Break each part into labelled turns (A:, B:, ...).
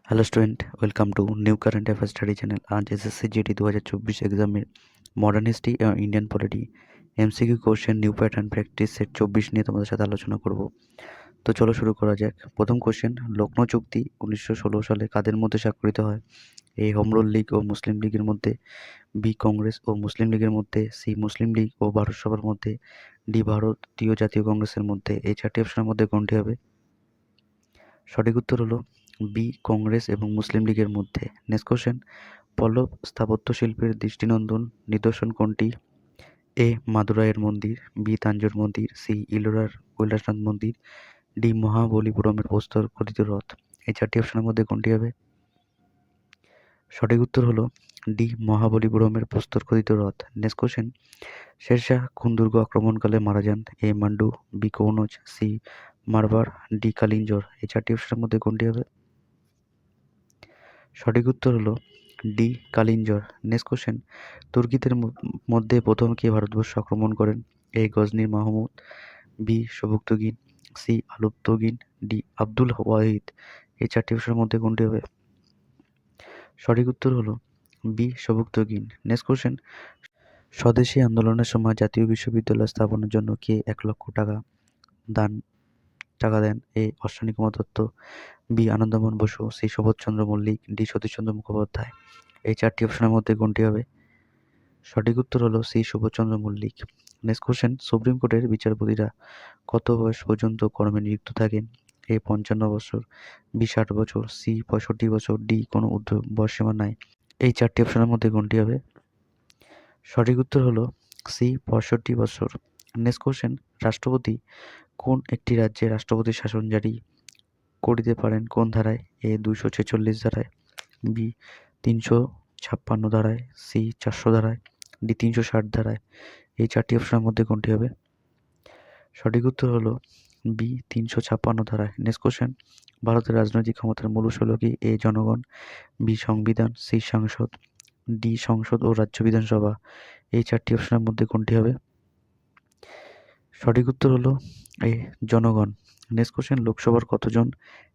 A: Hello student, welcome to new current affairs study channel. আজ SSC GD 2024 এক্সামের modern history এবং Indian polity MCQ question new pattern practice set 24 নিয়ে তোমাদের সাথে আলোচনা করব। তো চলো শুরু করা যাক। প্রথম কোশ্চেন, লখনৌ চুক্তি 1916 সালে কাদের মধ্যে স্বাক্ষরিত হয়? এ হোম রুল লীগ ও মুসলিম লীগের মধ্যে, বি কংগ্রেস ও মুসলিম লীগের মধ্যে, সি মুসলিম লীগ ও ভারত সভার মধ্যে, ডি ভারতীয় জাতীয় কংগ্রেসের মধ্যে। এই চারটি অপশনের মধ্যে কোনটি হবে? সঠিক উত্তর হলো বি কংগ্রেস এবং মুসলিম লীগের মধ্যে। নেক্সট কোশ্চেন, পল্লব স্থাপত্য শিল্পের দৃষ্টিনন্দন নিদর্শন কোনটি? এ মাদুরাইয়ের মন্দির, বি তাঞ্জোর মন্দির, সি ইলোরার কৈলাসনাথ মন্দির, ডি মহাবলীপুরমের প্রস্তর খোদিত রথ। এই চারটি অপশনের মধ্যে কোনটি হবে? সঠিক উত্তর হলো ডি মহাবলীপুরমের প্রস্তর খোদিত রথ। নেক্সট কোশ্চেন, শেরশাহ কোন দুর্গ আক্রমণকালে মারা যান? A Mandu, B Kannauj, C Marwar, D Kalinjar. এই চারটি অপশনের মধ্যে কোনটি হবে? সঠিক উত্তর হলো ডি কালিঞ্জর। নেক্সট কোশ্চেন, তুর্কিদের মধ্যে প্রথম কে ভারতবর্ষ আক্রমণ করেন? এ গজনীর Mahmud, B Sabuktigin, C Alptigin, D Abdul Wahid. এই চারটি অপশনের মধ্যে কোনটি হবে? সঠিক উত্তর হলো B Sabuktigin. Next question, Swadeshi আন্দোলনের সময় জাতীয় বিশ্ববিদ্যালয় স্থাপনের জন্য কে 1 লক্ষ টাকা দেন? A Ashwini Kumar Dutta, B Anandamohan Bose, C Saratchandra Mallick, D Satishchandra Mukhopadhyay. এই চারটি অপশনের মধ্যে কোনটি হবে? সঠিক উত্তর হলো C Saratchandra Mallick. Next question, Supreme কোর্টের বিচারপতিরা কত বয়স পর্যন্ত কর্মে নিযুক্ত থাকেন? এ 55 বছর, বি 60 বছর, সি 65 বছর, ডি কোনো বয়সসীমা নাই। এই চারটি অপশনের মধ্যে কোনটি হবে? সঠিক উত্তর হলো সি 65 বছর। নেক্সট কোশ্চেন, রাষ্ট্রপতি কোন একটি রাজ্যে রাষ্ট্রপতির শাসন জারি করিতে পারেন কোন ধারায়? এ 246 ধারায়, বি 356 ধারায়, সি 400 ধারায়, ডি 360 ধারায়। এই চারটি অপশনের মধ্যে কোনটি হবে? সঠিক উত্তর হলো বি 356 ধারায়। নেক্সট কোশ্চেন, ভারতের রাজনৈতিক ক্ষমতার মূল উৎস হলো কি? এ জনগণ, বি সংবিধান, সি সংসদ, ডি সংসদ ও রাজ্য বিধানসভা। এই চারটি অপশনের মধ্যে কোনটি হবে? সঠিক উত্তর হলো এ জনগণ। নেক্সট কোশ্চেন, লোকসভার কতজন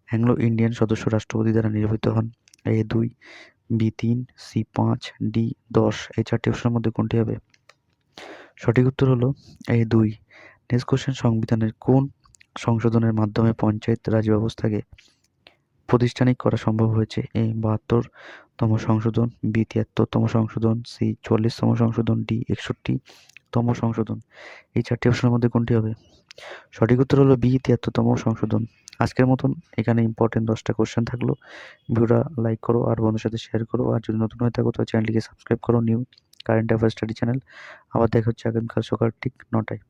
A: অ্যাংলো ইন্ডিয়ান সদস্য রাষ্ট্রপতি দ্বারা নির্বাচিত হন? এ 2, বি 3, সি 5, ডি 10। এই চারটি অপশনের মধ্যে কোনটি হবে? সঠিক উত্তর হলো এ 2। নেক্সট কোশ্চেন, সংবিধানের কোন সংশোধনের মাধ্যমে পঞ্চায়েত রাজ ব্যবস্থাকে প্রাতিষ্ঠানিক করা সম্ভব হয়েছে? এ 72তম সংশোধন, বি 73তম সংশোধন, সি 44তম সংশোধন, ডি 61তম সংশোধন। এই চারটি অপশনের মধ্যে কোনটি হবে? সঠিক উত্তর হলো বি 73তম সংশোধন। আজকের মতন এখানে ইম্পর্টেন্ট 10টা কোশ্চেন থাকলো। ভিডিওটা লাইক করো আর বন্ধুর সাথে শেয়ার করো, আর যদি নতুন হয়ে থাকো তো চ্যানেলটিকে সাবস্ক্রাইব করো, new current affairs study channel. আবার দেখা হচ্ছে আগামীকাল সকাল ঠিক 9টায়।